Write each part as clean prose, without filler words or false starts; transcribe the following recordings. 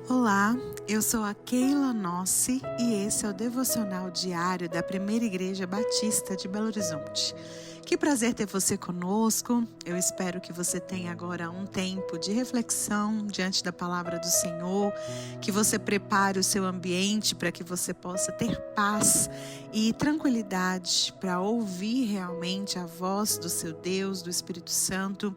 Olá, eu sou a Keila Nossi e esse é o devocional diário da Primeira Igreja Batista de Belo Horizonte. Que prazer ter você conosco. Eu espero que você tenha agora um tempo de reflexão diante da palavra do Senhor, que você prepare o seu ambiente para que você possa ter paz e tranquilidade para ouvir realmente a voz do seu Deus, do Espírito Santo,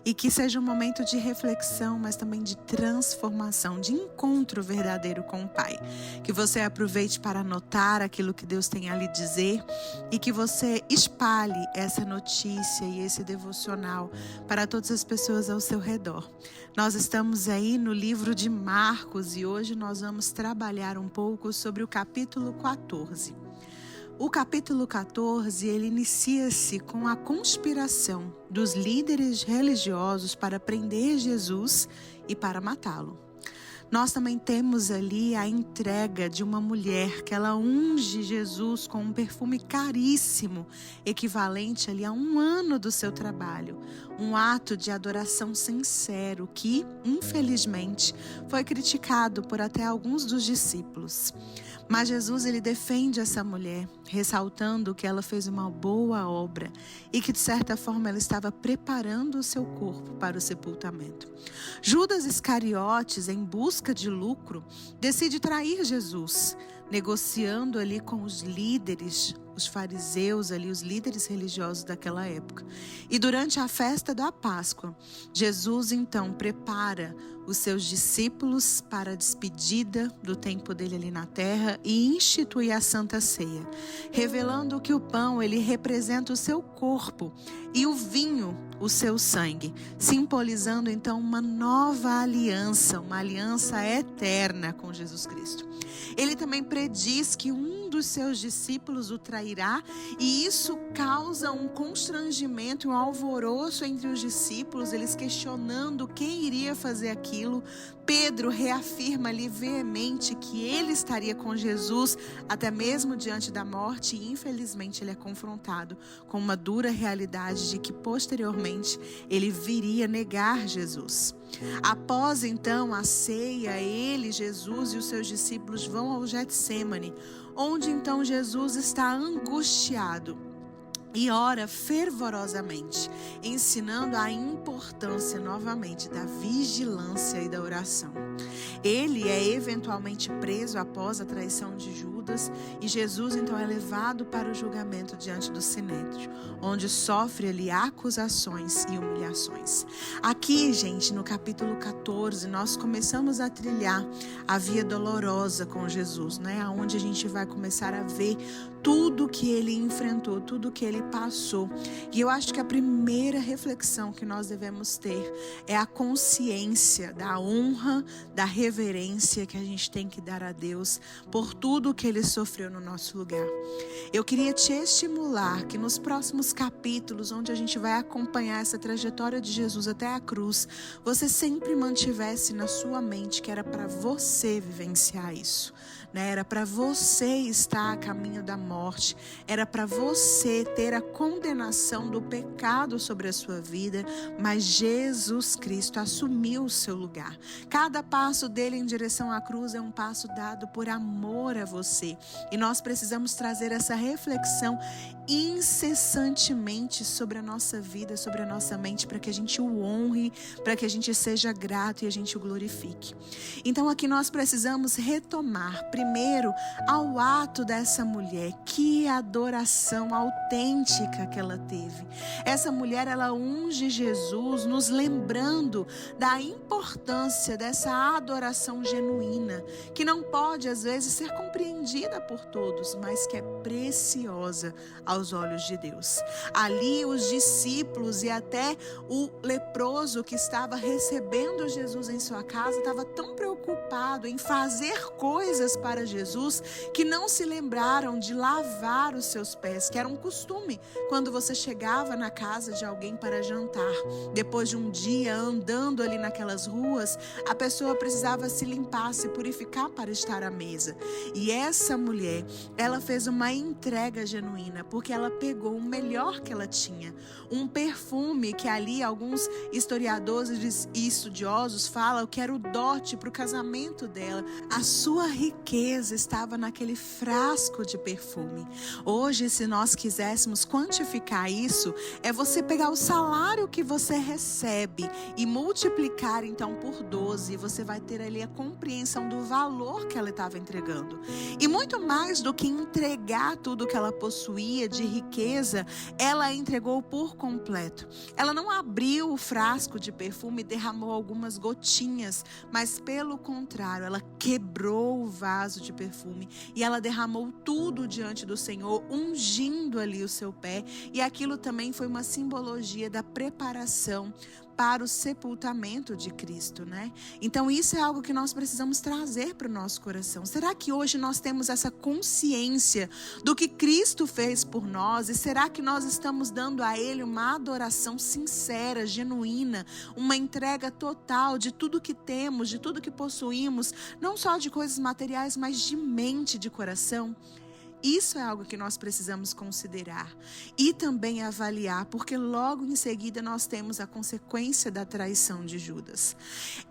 e que seja um momento de reflexão, mas também de transformação, de encontro verdadeiro com o Pai. Que você aproveite para anotar aquilo que Deus tem a lhe dizer e que você espalhe essa notícia e esse devocional para todas as pessoas ao seu redor. Nós estamos aí no livro de Marcos e hoje nós vamos trabalhar um pouco sobre o capítulo 14. O capítulo 14, ele inicia-se com a conspiração dos líderes religiosos para prender Jesus e para matá-lo. Nós também temos ali a entrega de uma mulher que ela unge Jesus com um perfume caríssimo, equivalente ali a 1 ano do seu trabalho. Um ato de adoração sincero que, infelizmente, foi criticado por até alguns dos discípulos. Mas Jesus, ele defende essa mulher, ressaltando que ela fez uma boa obra e que, de certa forma, ela estava preparando o seu corpo para o sepultamento. Judas Iscariotes, em busca de lucro, decide trair Jesus, negociando ali com os líderes, os fariseus ali, os líderes religiosos daquela época. E durante a festa da Páscoa, Jesus então prepara os seus discípulos para a despedida do tempo dele ali na terra e institui a Santa Ceia, revelando que o pão ele representa o seu corpo e o vinho o seu sangue, simbolizando então uma nova aliança, uma aliança eterna com Jesus Cristo. Ele também prediz que um dos seus discípulos o trairá e isso causa um constrangimento, um alvoroço entre os discípulos, eles questionando quem iria fazer aquilo. Pedro reafirma ali veemente que ele estaria com Jesus até mesmo diante da morte e infelizmente ele é confrontado com uma dura realidade de que posteriormente ele viria negar Jesus. Após então a ceia, ele, Jesus e os seus discípulos vão ao Getsêmani, onde então Jesus está angustiado e ora fervorosamente, ensinando a importância novamente da vigilância e da oração. Ele é eventualmente preso após a traição de Judas e Jesus então é levado para o julgamento diante do Sinédrio, onde sofre ali acusações e humilhações. Aqui, gente, no capítulo 14, nós começamos a trilhar a via dolorosa com Jesus, né? Onde a gente vai começar a ver tudo que ele enfrentou, tudo que ele passou. E eu acho que a primeira reflexão que nós devemos ter é a consciência da honra, da reverência que a gente tem que dar a Deus por tudo que ele sofreu no nosso lugar. Eu queria te estimular que nos próximos capítulos, onde a gente vai acompanhar essa trajetória de Jesus até a cruz, você sempre mantivesse na sua mente que era para você vivenciar isso, né? Era para você estar a caminho da morte, era para você ter a condenação do pecado sobre a sua vida, mas Jesus Cristo assumiu o seu lugar. Cada passo dele em direção à cruz é um passo dado por amor a você, e nós precisamos trazer essa reflexão incessantemente sobre a nossa vida, sobre a nossa mente, para que a gente o honre, para que a gente seja grato e a gente o glorifique. Então aqui nós precisamos retomar primeiro ao ato dessa mulher. Que adoração autêntica que ela teve. Essa mulher, ela unge Jesus, nos lembrando da importância dessa adoração genuína, que não pode às vezes ser compreendida por todos, mas que é preciosa aos olhos de Deus. Ali os discípulos e até o leproso que estava recebendo Jesus em sua casa estava tão preocupado em fazer coisas para Jesus que não se lembraram de lavar os seus pés, que era um costume quando você chegava na casa de alguém para jantar. Depois de um dia andando ali naquelas ruas, a pessoa precisava se limpar, se purificar para estar à mesa. E essa mulher, ela fez uma uma entrega genuína, porque ela pegou o melhor que ela tinha, um perfume que ali alguns historiadores e estudiosos falam que era o dote para o casamento dela. A sua riqueza estava naquele frasco de perfume. Hoje, se nós quiséssemos quantificar isso, é você pegar o salário que você recebe e multiplicar então por 12, você vai ter ali a compreensão do valor que ela estava entregando. E muito mais do que entregar tudo que ela possuía de riqueza, ela entregou por completo. Ela não abriu o frasco de perfume e derramou algumas gotinhas, mas pelo contrário, ela quebrou o vaso de perfume e ela derramou tudo diante do Senhor, ungindo ali o seu pé. E aquilo também foi uma simbologia da preparação para o sepultamento de Cristo, né? Então isso é algo que nós precisamos trazer para o nosso coração. Será que hoje nós temos essa consciência do que Cristo fez por nós? E será que nós estamos dando a Ele uma adoração sincera, genuína, uma entrega total de tudo que temos, de tudo que possuímos, não só de coisas materiais, mas de mente, de coração? Isso é algo que nós precisamos considerar e também avaliar, porque logo em seguida nós temos a consequência da traição de Judas.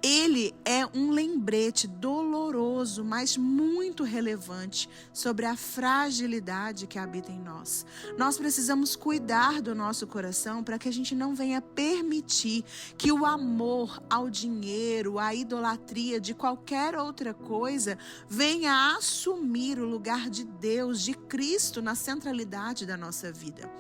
Ele é um lembrete doloroso, mas muito relevante sobre a fragilidade que habita em nós. Nós precisamos cuidar do nosso coração para que a gente não venha permitir que o amor ao dinheiro, à idolatria de qualquer outra coisa venha assumir o lugar de Deus, de Cristo na centralidade da nossa vida.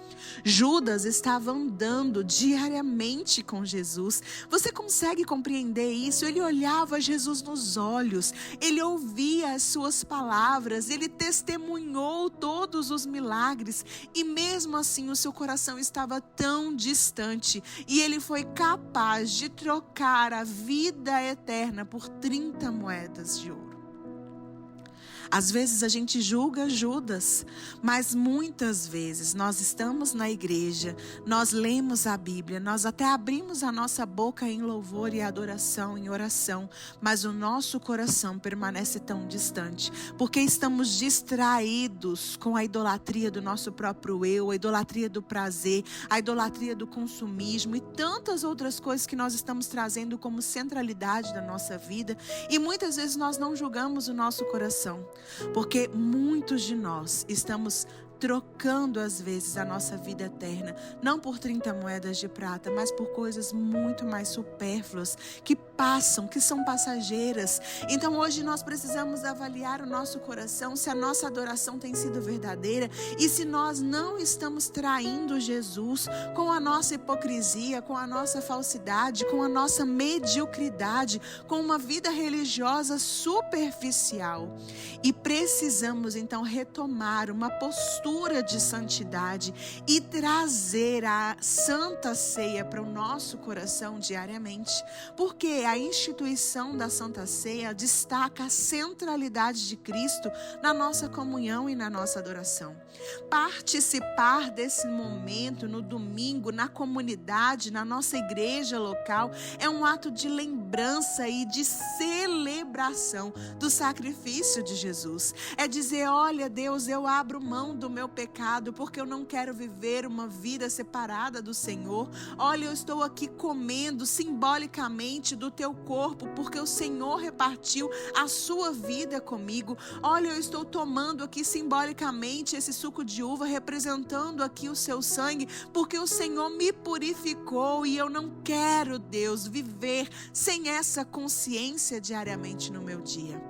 Judas estava andando diariamente com Jesus. Você consegue compreender isso? Ele olhava Jesus nos olhos, ele ouvia as suas palavras, ele testemunhou todos os milagres e mesmo assim o seu coração estava tão distante e ele foi capaz de trocar a vida eterna por 30 moedas de ouro. Às vezes a gente julga Judas, mas muitas vezes nós estamos na igreja, nós lemos a Bíblia, nós até abrimos a nossa boca em louvor e adoração, em oração, mas o nosso coração permanece tão distante, porque estamos distraídos com a idolatria do nosso próprio eu, a idolatria do prazer, a idolatria do consumismo e tantas outras coisas que nós estamos trazendo como centralidade da nossa vida, e muitas vezes nós não julgamos o nosso coração. Porque muitos de nós estamos trocando às vezes a nossa vida eterna, não por 30 moedas de prata, mas por coisas muito mais supérfluas, que passam, que são passageiras. Então hoje nós precisamos avaliar o nosso coração, se a nossa adoração tem sido verdadeira e se nós não estamos traindo Jesus com a nossa hipocrisia, com a nossa falsidade, com a nossa mediocridade, com uma vida religiosa superficial. E precisamos então retomar uma postura de santidade e trazer a Santa Ceia para o nosso coração diariamente, porque a instituição da Santa Ceia destaca a centralidade de Cristo na nossa comunhão e na nossa adoração. Participar desse momento no domingo, na comunidade, na nossa igreja local, é um ato de lembrança e de celebração do sacrifício de Jesus. É dizer, olha Deus, eu abro mão do meu pecado, porque eu não quero viver uma vida separada do Senhor. Olha, eu estou aqui comendo simbolicamente do teu corpo, porque o Senhor repartiu a sua vida comigo. Olha, eu estou tomando aqui simbolicamente esse suco de uva, representando aqui o seu sangue, porque o Senhor me purificou e eu não quero, Deus, viver sem essa consciência diariamente no meu dia.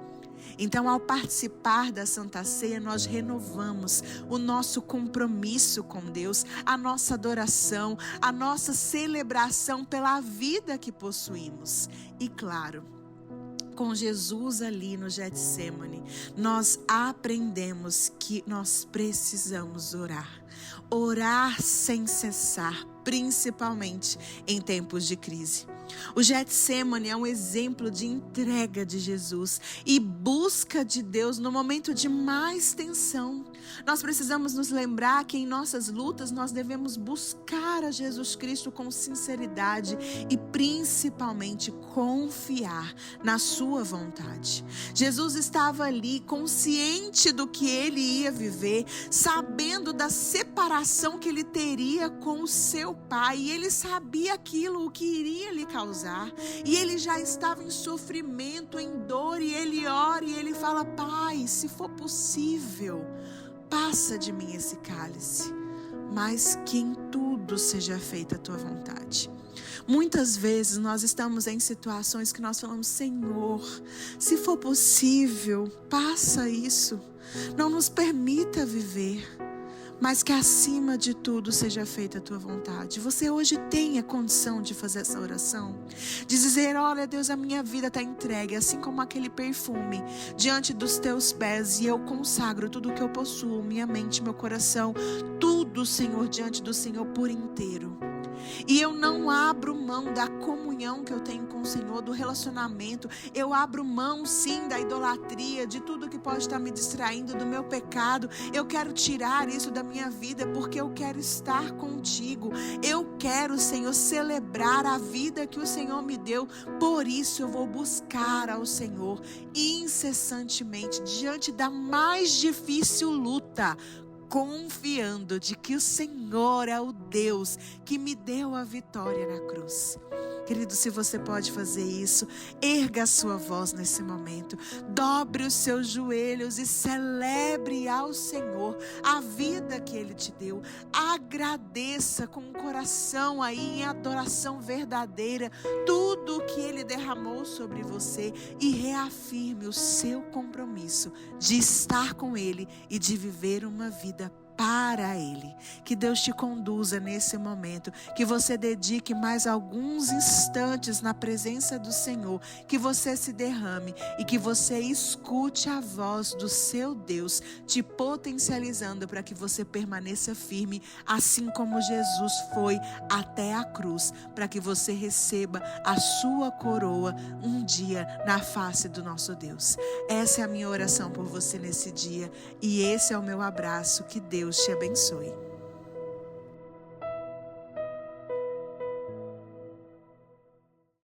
Então, ao participar da Santa Ceia, nós renovamos o nosso compromisso com Deus, a nossa adoração, a nossa celebração pela vida que possuímos. E claro, com Jesus ali no Getsêmani, nós aprendemos que nós precisamos orar. Orar sem cessar, principalmente em tempos de crise. O Getsêmani é um exemplo de entrega de Jesus e busca de Deus no momento de mais tensão. Nós precisamos nos lembrar que em nossas lutas nós devemos buscar a Jesus Cristo com sinceridade e principalmente confiar na sua vontade. Jesus estava ali consciente do que ele ia viver, sabendo da separação que ele teria com o seu pai, e ele sabia aquilo o que iria lhe causar, e ele já estava em sofrimento, em dor, e ele ora e ele fala: Pai, se for possível, passa de mim esse cálice, mas que em tudo seja feita a tua vontade. Muitas vezes nós estamos em situações que nós falamos: Senhor, se for possível, passa isso, não nos permita viver, mas que acima de tudo seja feita a tua vontade. Você hoje tem a condição de fazer essa oração, de dizer: olha Deus, a minha vida está entregue, assim como aquele perfume, diante dos teus pés, e eu consagro tudo o que eu possuo, minha mente, meu coração, tudo, Senhor, diante do Senhor por inteiro. E eu não abro mão da comunhão que eu tenho com o Senhor, do relacionamento. Eu abro mão, sim, da idolatria, de tudo que pode estar me distraindo, do meu pecado. Eu quero tirar isso da minha vida, porque eu quero estar contigo. Eu quero, Senhor, celebrar a vida que o Senhor me deu. Por isso eu vou buscar ao Senhor incessantemente, diante da mais difícil luta, confiando de que o Senhor é o Deus que me deu a vitória na cruz. Querido, se você pode fazer isso, erga a sua voz nesse momento, dobre os seus joelhos e celebre ao Senhor a vida que Ele te deu. Agradeça com o coração aí em adoração verdadeira tudo o que Ele derramou sobre você e reafirme o seu compromisso de estar com Ele e de viver uma vida para Ele. Que Deus te conduza nesse momento, que você dedique mais alguns instantes na presença do Senhor, que você se derrame e que você escute a voz do seu Deus te potencializando para que você permaneça firme, assim como Jesus foi até a cruz, para que você receba a sua coroa um dia na face do nosso Deus. Essa é a minha oração por você nesse dia e esse é o meu abraço. Que Deus te abençoe.